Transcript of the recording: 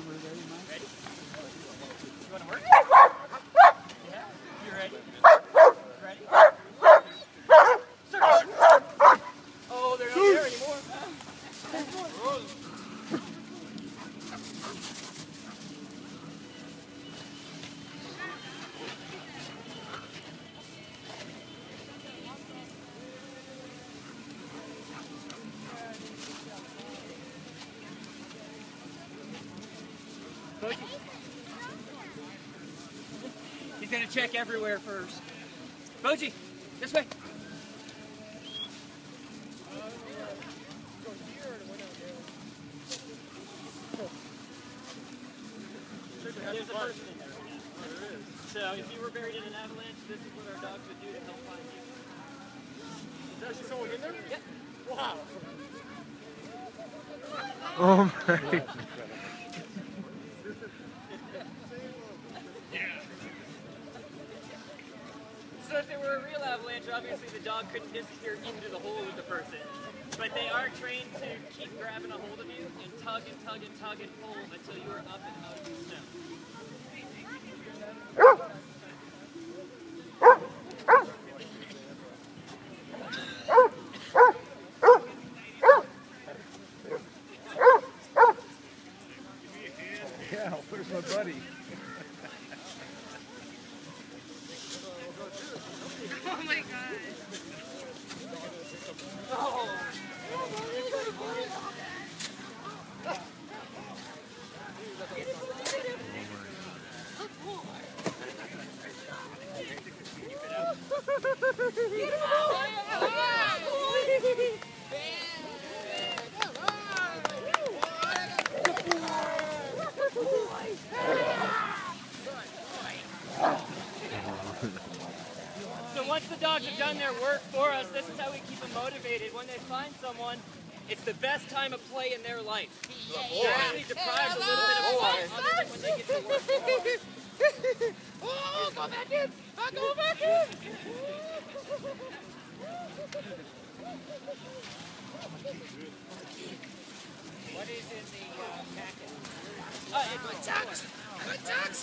camera ready, Mike? Ready? You want to work? Yeah? You ready? Ready? Search! Oh, they're not there anymore. He's gonna check everywhere first. Boji, this way. There's a person in there right now. Oh, there is. So if you were buried in an avalanche, this is what our dogs would do to help find you. Is there actually someone in there? Yep. Wow. Oh my. So if there were a real avalanche, obviously the dog couldn't disappear into the hole with the person. But they are trained to keep grabbing a hold of you and tug and tug and tug and pull until you are up and out of the snow. Yeah, where's my buddy? Oh my god. Oh. So once the dogs have done their work for us, this is how we keep them motivated. When they find someone, it's the best time of play in their life. They're actually deprived a little bit of fun other than when they get to work. Oh, go back in! Go back in! What is in the packet? Good ducks! Good ducks!